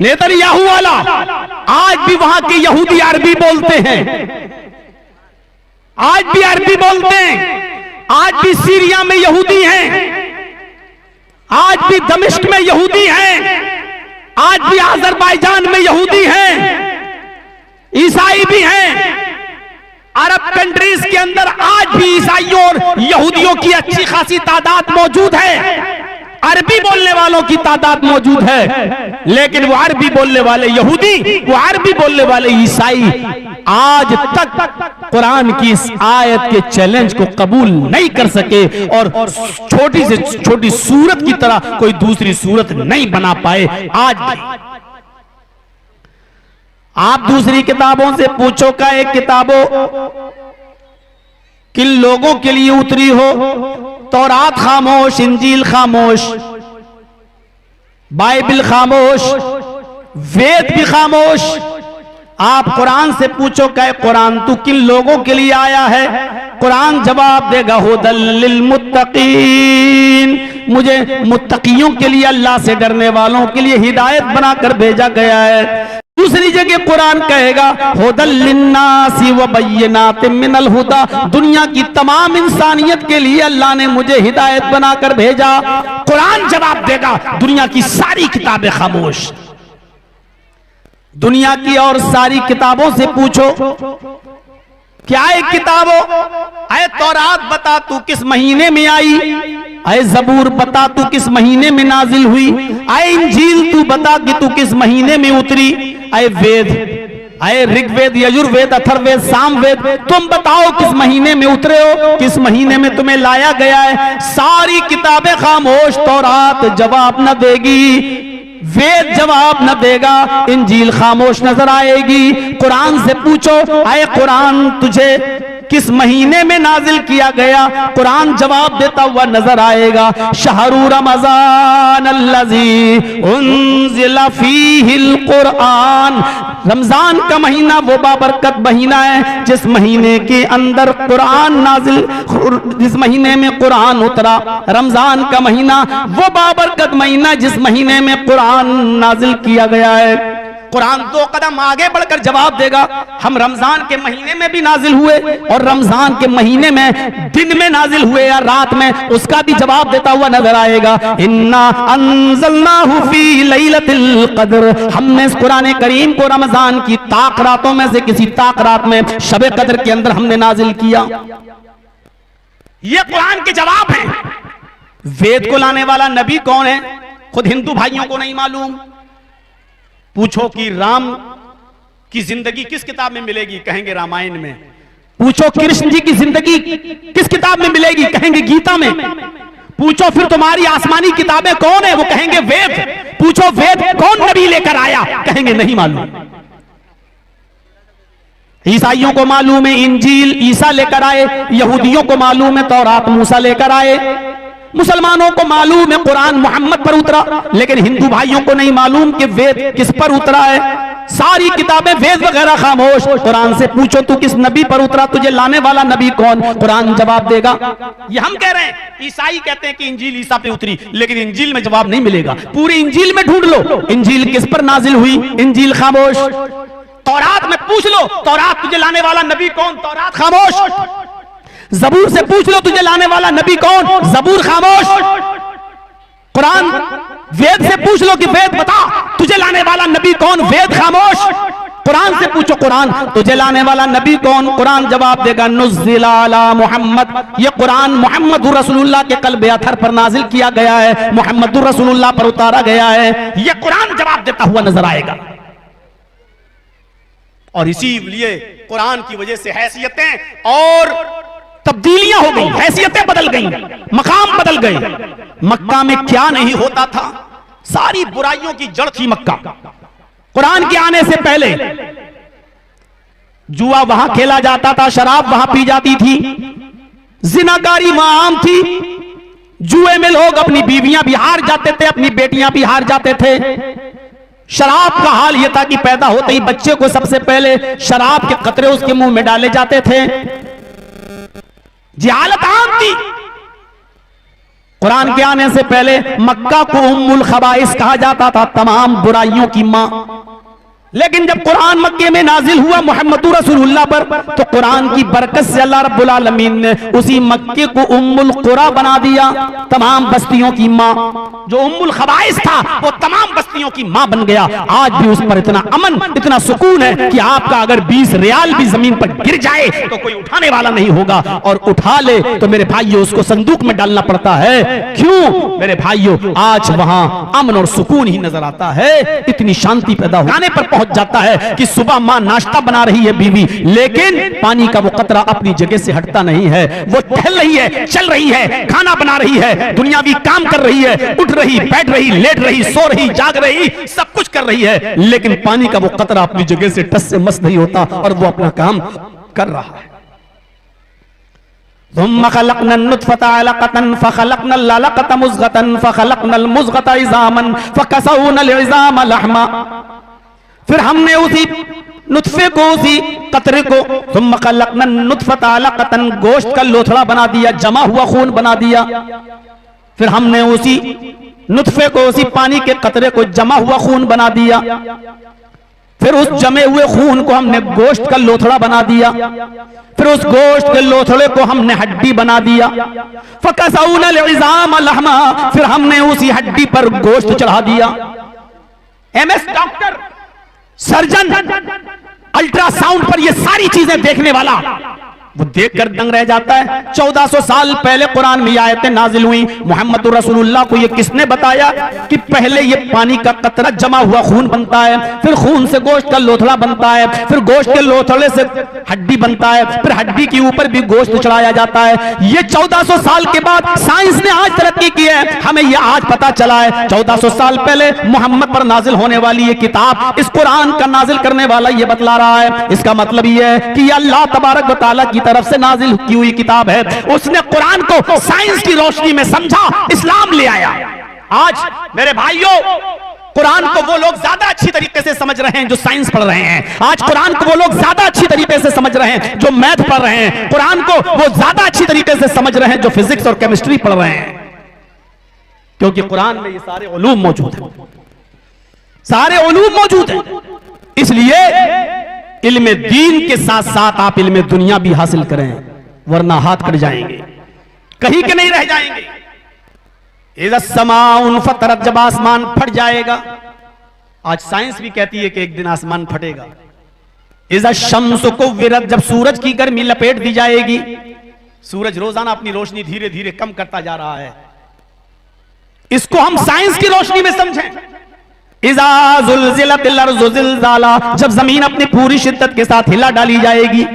Netanyahu वाला, आज भी वहां के यहूदी अरबी बोलते हैं, आज भी अरबी बोलते हैं, आज भी सीरिया में यहूदी हैं, आज भी दमिश्क में यहूदी हैं, आज भी अजरबैजान में यहूदी हैं, ईसाई भी हैं। अरब कंट्रीज के अंदर आज भी ईसाइयों और यहूदियों की अच्छी खासी तादाद मौजूद है, अरबी बोलने वालों की तादाद मौजूद है, लेकिन वो अरबी बोलने वाले यहूदी, वो अरबी बोलने वाले ईसाई आज तक कुरान की इस आयत के चैलेंज को कबूल नहीं कर सके और छोटी से छोटी सूरत की तरह कोई दूसरी सूरत नहीं बना पाए। आज आप दूसरी किताबों से पूछो का एक किताबों किन लोगों के लिए उतरी हो, तौरात खामोश, इंजील खामोश, बाइबल खामोश, वेद भी खामोश। आप कुरान से पूछो क्या कुरान तू किन लोगों के लिए आया है, कुरान जवाब देगा हुदल लिल मुत्तकीन, मुझे मुत्तकियों के लिए, अल्लाह से डरने वालों के लिए हिदायत बनाकर भेजा गया है। दूसरी जगह कुरान कहेगा हुदल लिन्नासी व बय्यिनातिम मिनल हुदा, दुनिया की तमाम इंसानियत के लिए अल्लाह ने मुझे हिदायत बनाकर भेजा। कुरान जवाब देगा दुनिया की सारी किताबें खामोश। दुनिया की और सारी किताबों से पूछो क्या एक किताबों, अय तौरात बता तू किस महीने में आई, अय जबूर बता तू किस महीने में नाजिल हुई, अय इंजील तू बता कि तू किस महीने में उतरी, अय वेद, अय ऋग्वेद, यजुर्वेद, अथर्ववेद, सामवेद, तुम बताओ किस महीने में उतरे हो, किस महीने में तुम्हें लाया गया है। सारी किताबें खामोश, तौरात जवाब न देगी, वेद जवाब न देगा, इंजील खामोश नजर आएगी। कुरान से पूछो आए कुरान तुझे किस महीने में नाजिल किया गया, कुरान जवाब देता हुआ नजर आएगा शहरु रमजान अल्लज़ी उन्ज़िला फ़ीहिल कुरान, रमजान का महीना वो बाबरकत महीना है जिस महीने के अंदर कुरान नाजिल, जिस महीने में कुरान उतरा। रमजान का महीना वो बाबरकत महीना जिस महीने में कुरान नाजिल किया गया है। कुरान 2 कदम आगे बढ़कर जवाब देगा हम रमजान के महीने में भी नाजिल हुए और रमजान के महीने में दिन में नाजिल हुए या रात में, उसका भी जवाब देता हुआ नजर आएगा। इन्ना अंज़लनाहु फी लैलतिल क़द्र, हमने इस कुरान करीम को रमजान की ताक रातों में से किसी ताक रात में शब कद्र के अंदर हमने नाजिल किया। ये कुरान के जवाब है। वेद को लाने वाला नबी कौन है, खुद हिंदू भाइयों को नहीं मालूम। पूछो कि राम की जिंदगी किस किताब में मिलेगी, कहेंगे रामायण में। पूछो कृष्ण जी की जिंदगी किस किताब में मिलेगी, कहेंगे गीता में। पूछो फिर तुम्हारी आसमानी किताबें कौन है, वो कहेंगे वेद। पूछो वेद कौन नबी लेकर आया, कहेंगे नहीं मालूम। ईसाइयों को मालूम है इंजील ईसा लेकर आए, यहूदियों को मालूम है तौरात मूसा लेकर आए, मुसलमानों को मालूम है कुरान मोहम्मद पर उतरा, लेकिन हिंदू भाइयों को नहीं मालूम कि वेद किस पर उतरा है। सारी किताबें वेद वगैरह खामोश। कुरान से पूछो तू किस नबी पर उतरा, तुझे लाने वाला नबी कौन, कुरान जवाब देगा। ये हम कह रहे हैं, ईसाई कहते हैं कि इंजील ईसा पे उतरी, लेकिन इंजील में जवाब नहीं मिलेगा। पूरी इंजील में ढूंढ लो इंजील किस पर नाजिल हुई, इंजील खामोश। तौरात में पूछ लो तौरात तुझे लाने वाला नबी कौन, तौरात खामोश। जबूर से पूछ लो तुझे लाने वाला नबी कौन, जबूर खामोश। कुरान वेद से पूछ लो कि वेद बता तुझे लाने वाला नबी कौन, वेद खामोश। कुरान से पूछो कुरान तुझे लाने वाला नबी कौन, कुरान जवाब देगा नुज़्ज़िला अला मुहम्मद, ये कुरान मोहम्मद रसूलुल्लाह के क़ल्ब अतहर पर नाजिल किया गया है, मोहम्मद रसूलुल्लाह पर उतारा गया है। ये कुरान जवाब देता हुआ नजर आएगा। और इसीलिए कुरान की वजह से हैसियतें और तब्दीलियां हो गई, हैसियतें बदल गई, मकाम बदल गए। मक्का में क्या नहीं होता था, सारी बुराइयों की जड़ थी मक्का। कुरान के आने से पहले जुआ वहां खेला जाता था, शराब वहां पी जाती थी, जिनाकारी वहां आम थी। जुए में लोग अपनी बीवियां भी हार जाते थे, अपनी बेटियां भी हार जाते थे। शराब का हाल यह था कि पैदा होते ही बच्चे को सबसे पहले शराब के कतरे उसके मुंह में डाले जाते थे। जहालत आम थी। कुरान के आने से पहले मक्का को उम्मुल खबाइस कहा जाता था, तमाम बुराइयों की मां। लेकिन जब कुरान मक्के में नाजिल हुआ मोहम्मद रसूलुल्लाह पर, तो कुरान की बरकत से अल्लाह रब्बुल आलमीन ने उसी मक्के को उम्मुल कुरा बना दिया, तमाम बस्तियों की मां। जो उम्मुल खबाइस था वो तमाम बस्तियों की मां बन गया। आज भी उस पर इतना अमन, इतना सुकून है कि आपका अगर 20 रियाल भी जमीन पर गिर जाए तो कोई उठाने वाला नहीं होगा, और उठा ले तो मेरे भाइयों उसको संदूक में डालना पड़ता है। क्यों मेरे भाइयों? आज वहां अमन और सुकून ही नजर आता है। इतनी शांति पैदा होने पर जाता है कि सुबह मां नाश्ता बना रही है बीवी, लेकिन पानी का वो कतरा अपनी जगह से हटता नहीं है। वो टहल रही है, चल रही है, खाना बना रही है, दुनियावी काम कर रही है, उठ रही, बैठ रही, लेट रही, सो रही, जाग रही, सब कुछ कर रही है, लेकिन पानी का वो कतरा अपनी जगह से टस से मस नहीं होता और वो अपना काम कर रहा है। थुम्मा खलक़ना नुत्फ़ता अलक़तन फ़ख़लक़ना अलक़ता मुज़ग़तन फ़ख़लक़ना अलमुज़ग़ता इज़ामन फ़कसवना अलइज़ाम लहमा। फिर हमने उसी नुत्फे को, उसी कतरे को, थुम्मा खलक़ना नुत्फ़ता अलक़तन, गोश्त का लोथड़ा बना दिया, जमा हुआ खून बना दिया। फिर हमने उसी नुत्फे को, उसी पानी के कतरे को जमा हुआ खून बना दिया। फिर उस जमे हुए खून को हमने गोश्त का लोथड़ा बना दिया। फिर उस गोश्त के लोथड़े को हमने हड्डी बना दिया। फ़कसवना अलइज़ाम लहमा, फिर हमने उसी हड्डी पर गोश्त चढ़ा दिया। एमएस डॉक्टर, सर्जन, अल्ट्रासाउंड पर ये सारी चीजें देखने वाला वो देखकर दंग रह जाता है। 1400 साल पहले कुरान में आयतें नाजिल हुई। मोहम्मद रसूलुल्लाह को ये किसने बताया कि पहले ये पानी का कतरा जमा हुआ खून बनता है, फिर खून से गोश्त का लोथड़ा बनता है, फिर गोश्त के लोथड़े से हड्डी बनता है, फिर हड्डी के ऊपर भी गोश्त चढ़ाया जाता है। ये 1400 साल के बाद साइंस ने आज तरक्की की है, हमें ये आज पता चला है। 1400 साल पहले मोहम्मद पर नाजिल होने वाली ये किताब, इस कुरान का नाजिल करने वाला ये बतला रहा है। इसका मतलब ये है कि अल्लाह तबारक व तआला की तरफ से नाजिल की हुई किताब है। उसने कुरान को साइंस की रोशनी में समझा, इस्लाम ले आया। आज मेरे भाइयों, कुरान को वो लोग ज्यादा अच्छी तरीके से समझ रहे हैं जो साइंस पढ़ रहे हैं। आज कुरान को वो लोग ज्यादा अच्छी तरीके से समझ रहे हैं जो मैथ पढ़ रहे हैं। कुरान को वो ज्यादा अच्छी तरीके से समझ रहे हैं जो फिजिक्स और केमिस्ट्री पढ़ रहे हैं, क्योंकि कुरान में ये सारे उलूम मौजूद हैं, सारे उलूम मौजूद हैं। इसलिए इल्म दीन के साथ साथ आप इल्म दुनिया भी हासिल करें, वरना हाथ कट जाएंगे, कहीं के नहीं रह जाएंगे। इज़ा समाउन फतरत, जब आसमान फट जाएगा। आज साइंस भी कहती है कि एक दिन आसमान फटेगा। इज़ा शम्सु कुव्विरत, जब सूरज की गर्मी लपेट दी जाएगी। सूरज रोजाना अपनी रोशनी धीरे धीरे कम करता जा रहा है, इसको हम साइंस की रोशनी में समझें। इज़ा ज़ुल्ज़िलतिल अर्ज़ु ज़िल्ज़ाला, जब जमीन अपनी पूरी शिद्दत के साथ हिला डाली जाएगी।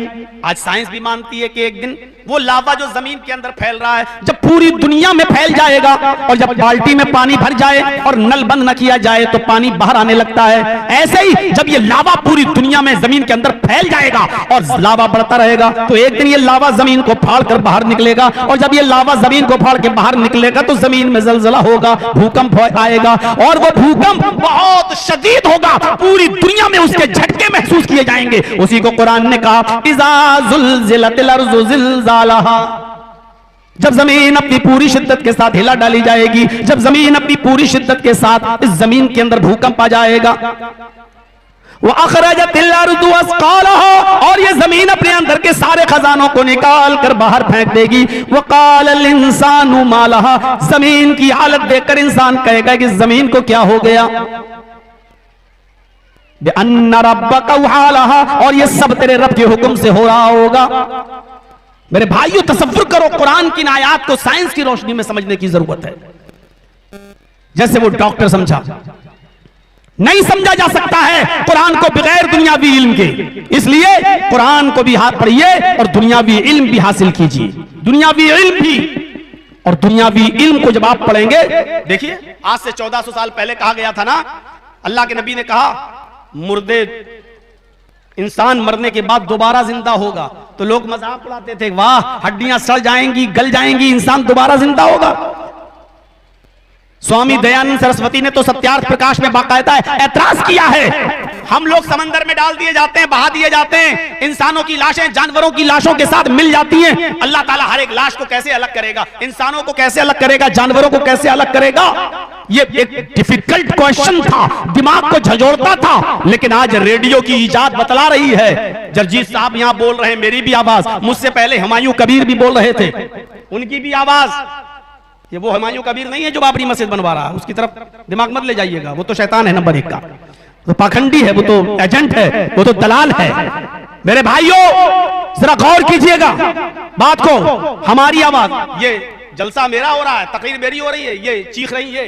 आज साइंस भी मानती है कि एक दिन वो लावा जो जमीन के अंदर फैल रहा है, जब पूरी दुनिया में फैल जाएगा, और जब बाल्टी में पानी भर जाए और नल बंद न किया जाए तो पानी बाहर आने लगता है, ऐसे ही जब ये लावा पूरी दुनिया में जमीन के अंदर फैल जाएगा और लावा बढ़ता रहेगा, तो एक दिन ये लावा जमीन को फाड़ कर बाहर निकलेगा। और जब ये लावा जमीन को फाड़ के बाहर निकलेगा तो जमीन में जलजला होगा, भूकंप आएगा, और वो भूकंप बहुत शदीद होगा, पूरी दुनिया में उसके झटके महसूस किए जाएंगे। उसी को कुरान ने कहा, इज़ा ज़ुल्ज़िलतिल अर्ज़ु ज़िल्ज़ालहा, जब जमीन अपनी पूरी शिद्दत के साथ हिला डाली जाएगी, जब जमीन अपनी पूरी शिद्दत के साथ इस जमीन के अंदर भूकंप आ जाएगा। वो अखरजतिल अर्ज़ु अस्क़ालहा, और ये जमीन अपने अंदर के सारे खजानों को निकाल कर बाहर फेंक देगी। वक़ालल इंसानु मा लहा, जमीन की हालत देखकर इंसान कहेगा कि जमीन को क्या हो गया। बिअन्ना रब्बका वहालहा, और ये सब तेरे रब के हुक्म से हो रहा होगा। मेरे भाइयों, तसव्वुर करो, कुरान की आयात को साइंस की रोशनी में समझने की जरूरत है। जैसे वो डॉक्टर समझा, नहीं समझा जा सकता है कुरान को बगैर दुनियावी इल्म के। इसलिए कुरान को भी हाथ पढ़िए और दुनियावी इल्म भी हासिल कीजिए। दुनियावी इल्म भी, और दुनियावी इल्म को जब आप पढ़ेंगे, देखिए आज से 1400 साल पहले कहा गया था ना, अल्लाह के नबी ने कहा मुर्दे, इंसान मरने के बाद दोबारा जिंदा होगा, तो लोग मजाक उड़ाते थे, वाह हड्डियां सड़ जाएंगी, गल जाएंगी, इंसान दोबारा जिंदा होगा। स्वामी दयानंद सरस्वती ने तो सत्यार्थ प्रकाश में बाकायदा ऐतराज किया है, हम लोग समंदर में डाल दिए जाते हैं, बहा दिए जाते हैं, इंसानों की लाशें जानवरों की लाशों के साथ मिल जाती हैं। अल्लाह ताला हर एक लाश को कैसे अलग करेगा, इंसानों को कैसे अलग करेगा, जानवरों को कैसे अलग करेगा? ये एक डिफिकल्ट क्वेश्चन था, दिमाग को झंझोड़ता था। लेकिन आज रेडियो की इजाद बतला रही है। जरजीत साहब यहां बोल रहे हैं, मेरी भी आवाज, मुझसे पहले हुमायूं कबीर भी बोल रहे थे, उनकी भी आवाज। ये वो हुमायूं कबीर नहीं है जो बाबरी मस्जिद बनवा रहा है, उसकी तरफ दिमाग मत ले जाइएगा, वो तो शैतान है नंबर 1 का, तो पाखंडी है, वो तो एजेंट है, वो तो दलाल है। मेरे भाइयों जरा गौर कीजिएगा बात को। हमारी आवाज, ये जलसा मेरा हो रहा है, तकरीर मेरी हो रही है, ये चीख रही है,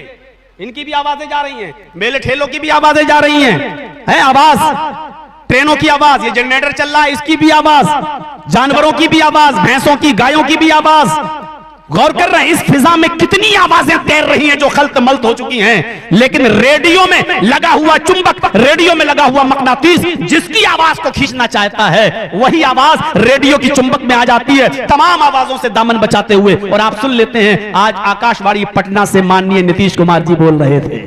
इनकी भी आवाजें जा रही हैं, मेले ठेलों की भी आवाजें जा रही हैं, आवाज, ट्रेनों की आवाज, ये जनरेटर चल रहा है इसकी भी आवाज, जानवरों की भी आवाज, भैंसों की, गायों की भी आवाज। गौर कर रहे हैं इस फिजा में कितनी आवाजें तैर रही हैं जो खल्त मल्त हो चुकी हैं। लेकिन रेडियो में लगा हुआ चुंबक, रेडियो में लगा हुआ मकनातीस जिसकी आवाज को खींचना चाहता है, वही आवाज रेडियो की चुंबक में आ जाती है, तमाम आवाजों से दामन बचाते हुए। और आप सुन लेते हैं, आज आकाशवाणी पटना से माननीय नीतीश कुमार जी बोल रहे थे,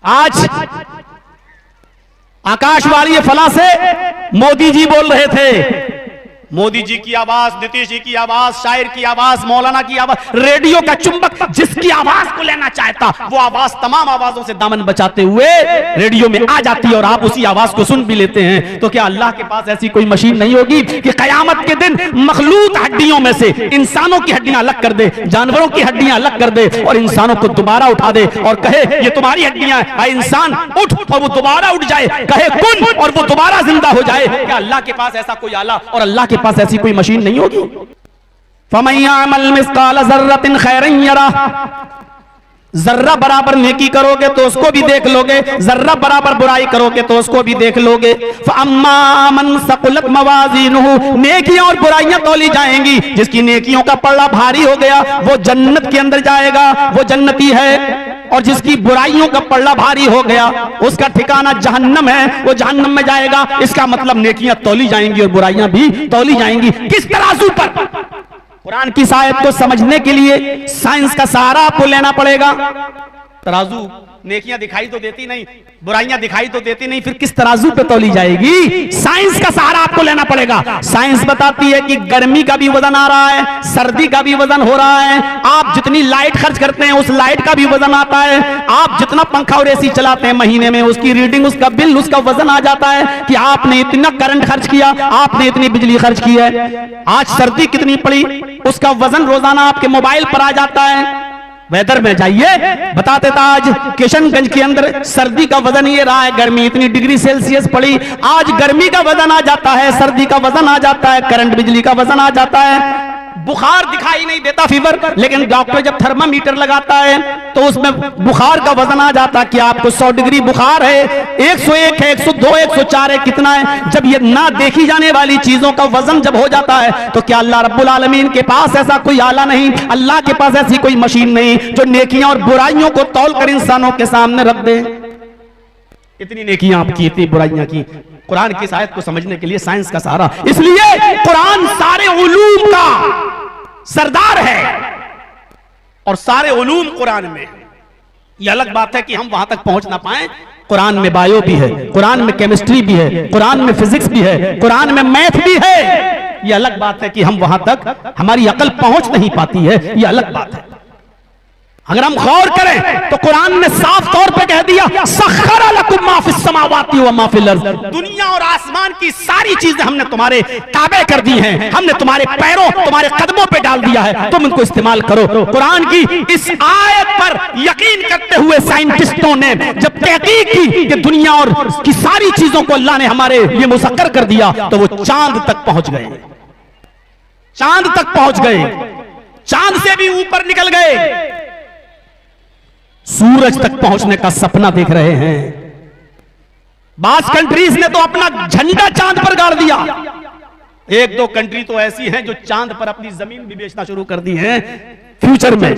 आज आकाशवाणी फला से मोदी जी बोल रहे थे। मोदी जी की आवाज, नीतीश जी की आवाज, शायर की आवाज, मौलाना की आवाज, रेडियो का चुंबक जिसकी आवाज को लेना चाहता, वो आवाज तमाम आवाजों से दामन बचाते हुए रेडियो में आ जाती है और आप उसी आवाज को सुन भी लेते हैं। तो क्या अल्लाह के पास ऐसी कोई मशीन नहीं होगी कि कयामत के दिन मखलूक हड्डियों में से इंसानों की हड्डियां अलग कर दे, जानवरों की हड्डियां अलग कर दे और इंसानों को दोबारा उठा दे और कहे ये तुम्हारी हड्डियां हैं, इंसान उठ, और वो दोबारा उठ जाए, कहे कुन और वो दोबारा जिंदा हो जाए? क्या अल्लाह के पास ऐसा कोई आला और अल्लाह के पास ऐसी कोई मशीन नहीं होगी? फमय्यामल मिस्काल ज़र्रतिन खैरन यरा, जर्रा बराबर नेकी करोगे तो उसको भी देख लोगे, जर्रा बराबर बुराई करोगे तो उसको भी देख लोगे। फअम्मा मन सकुलत मवाज़ीनुहु, नेकियां और बुराइयां तौली जाएंगी, जिसकी नेकियों का पल्ला भारी हो गया वो जन्नत के अंदर जाएगा, वो जन्नती है। और जिसकी बुराइयों का पल्ला भारी हो गया उसका ठिकाना जहन्नम है, वो जहन्नम में जाएगा। इसका मतलब नेकियां तौली जाएंगी और बुराइयां भी तौली जाएंगी। किस तराजू पर? कुरान की आयत को समझने के लिए साइंस का सहारा आपको लेना पड़ेगा। तराजू, नेकियां दिखाई तो देती नहीं, बुराइयां दिखाई तो देती नहीं, फिर किस तराजू पे तौली जाएगी? साइंस का सहारा आपको लेना पड़ेगा। साइंस बताती है कि गर्मी का भी वजन आ रहा है, सर्दी का भी वजन हो रहा है, आप जितनी लाइट खर्च करते हैं उस लाइट का भी वजन आता है, आप जितना पंखा और एसी चलाते हैं महीने में उसकी रीडिंग, उसका बिल, उसका वजन आ जाता है कि आपने इतना करंट खर्च किया, आपने इतनी बिजली खर्च की है। आज सर्दी कितनी पड़ी उसका वजन रोजाना आपके मोबाइल पर आ जाता है। वेदर में जाइए, बताते था आज किशनगंज के अंदर सर्दी का वजन ये रहा है, गर्मी इतनी डिग्री सेल्सियस पड़ी। आज गर्मी का वजन आ जाता है, सर्दी का वजन आ जाता है, करंट बिजली का वजन आ जाता है। बुखार दिखाई नहीं देता, फीवर, लेकिन डॉक्टर जब थर्मामीटर लगाता है तो उसमें बुखार का वजन आ जाता है कि आपको 100 डिग्री बुखार है, 101 है, 102, 104 है, कितना है। जब ये ना देखी जाने वाली चीजों का वजन जब हो जाता है तो क्या अल्लाह रब्बुल आलमीन के पास ऐसा कोई आला नहीं, अल्लाह के पास ऐसी कोई मशीन नहीं जो नेकियां और बुराइयों को तौल कर इंसानों के सामने रख दे? इतनी नेकियां आपकी, इतनी बुराइयां की। कुरान की आयत को समझने के लिए साइंस का सहारा, इसलिए कुरान सारे उलूम का सरदार है और सारे उलूम कुरान में। यह अलग बात है कि हम वहां तक पहुंच ना पाए। कुरान में बायो भी है, कुरान में केमिस्ट्री भी है, कुरान में फिजिक्स भी है, कुरान में मैथ भी है। यह अलग बात है कि हम वहां तक, हमारी अकल पहुंच नहीं पाती है, यह अलग बात है। अगर हम गौर करें तो कुरान ने साफ तौर पे कह दिया, सख्खरा लकुम मा फिस समावाति व मा फिल अर्ज़, दुनिया और आसमान की सारी चीजें हमने तुम्हारे ताबे कर दी हैं, हमने तुम्हारे पैरों, तुम्हारे कदमों पे डाल दिया है, तुम इनको इस्तेमाल करो। कुरान की इस आयत पर यकीन करते हुए साइंटिस्टों ने जब तहकीक की कि दुनिया और की सारी चीजों को अल्लाह ने हमारे लिए मुसक्कर कर दिया, तो वो चांद तक पहुंच गए, चांद तक पहुंच गए, चांद से भी ऊपर निकल गए, सूरज तक पहुंचने का सपना देख रहे हैं। बास कंट्रीज ने तो अपना झंडा चांद पर गाड़ दिया। एक दो कंट्री तो ऐसी हैं जो चांद पर अपनी जमीन भी बेचना शुरू कर दी है फ्यूचर में।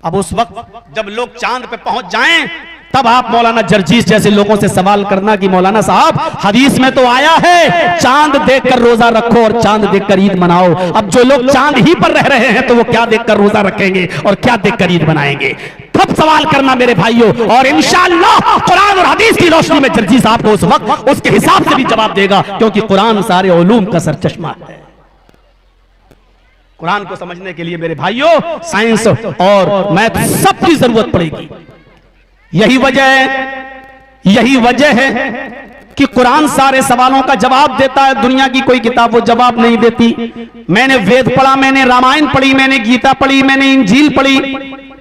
अब उस वक्त जब लोग चांद पे पहुंच जाएं तब आप मौलाना जरजीस जैसे लोगों से सवाल करना कि मौलाना साहब हदीस में तो आया है चांद देखकर रोजा रखो और चांद देखकर ईद मनाओ। अब जो लोग चांद ही पर रह रहे हैं तो वो क्या देखकर रोजा रखेंगे और क्या देखकर ईद मनाएंगे? तब सवाल करना मेरे भाइयों, और इंशाअल्लाह कुरान और हदीस की रोशनी में जर्जी साहब को उस वक्त उसके हिसाब से भी जवाब देगा, क्योंकि कुरान सारे उलूम का सरचश्मा है। कुरान को समझने के लिए मेरे भाइयों साइंस और मैथ सबकी जरूरत पड़ेगी। यही वजह है कि कुरान सारे सवालों का जवाब देता है, दुनिया की कोई किताब वो जवाब नहीं देती। मैंने वेद पढ़ा, मैंने रामायण पढ़ी, मैंने गीता पढ़ी, मैंने इंजील पढ़ी,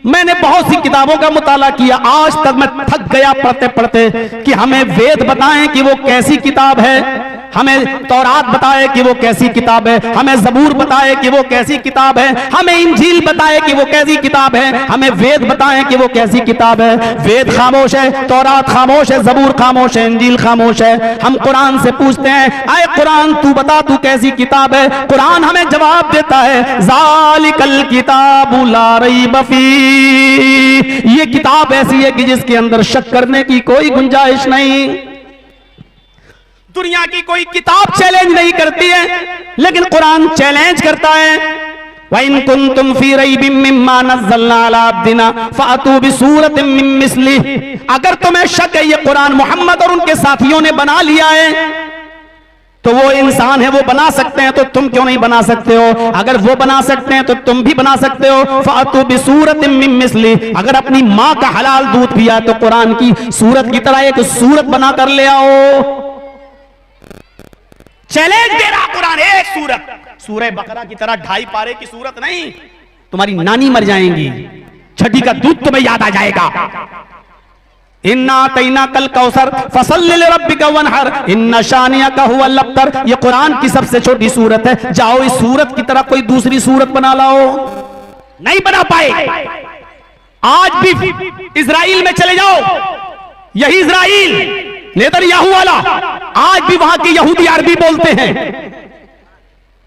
मैंने बहुत सी किताबों का मुताला किया, आज तक मैं थक गया पढ़ते पढ़ते कि हमें वेद बताएं कि वो कैसी किताब है, हमें तौरात बताए कि वो कैसी किताब है, हमें ज़बूर बताए कि वो कैसी किताब है, हमें इंजील बताए कि वो कैसी किताब है, हमें वेद बताएं कि वो कैसी किताब है। वेद खामोश है, तौरात खामोश है, ज़बूर खामोश है, इंजील खामोश है। हम कुरान से पूछते हैं, आए कुरान तू बता तू कैसी किताब है। कुरान हमें जवाब देता है, ज़ालिकल किताबु ला रैब फीह, ये किताब ऐसी है कि जिसके अंदर शक करने की कोई गुंजाइश नहीं। दुनिया की कोई किताब चैलेंज नहीं करती है, लेकिन कुरान चैलेंज करता है। वइन कुंतुम फी रैबिम मिम्मा नज़्ज़लना अला अब्दिना फ़अतू बिसूरतिम मिन मिस्लिही, अगर तुम्हें शक है ये कुरान मोहम्मद और उनके साथियों ने बना लिया है, तो वो इंसान है, वो बना सकते हैं, तो तुम क्यों नहीं बना सकते हो? अगर वो बना सकते हैं तो तुम भी बना सकते हो। फ़अतू बिसूरतिम मिन मिस्लिही, अगर अपनी माँ का हलाल दूध पिया तो कुरान की सूरत की तरह एक सूरत बना कर ले आओ। चैलेंज दे रहा कुरान, एक सूरत, सूरह बकरा की तरह 2.5 पारे की सूरत नहीं, तुम्हारी नानी मर जाएंगी, छठी का दूध तुम्हें याद आ जाएगा। इन्ना तैना कल कौसर फसल्लि लिरब्बिका वनहर इन्ना शानियका हुवल अब्तर, ये कुरान की सबसे छोटी सूरत है। जाओ इस सूरत की तरह कोई दूसरी सूरत बना लाओ, नहीं बना पाए। आज भी इजराइल में चले जाओ, यही इजराइल नेतन्याहू वाला, आज भी वहां के यहूदी अरबी बोलते हैं,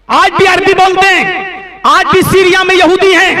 आज भी अरबी बोलते हैं, आज भी सीरिया में यहूदी हैं,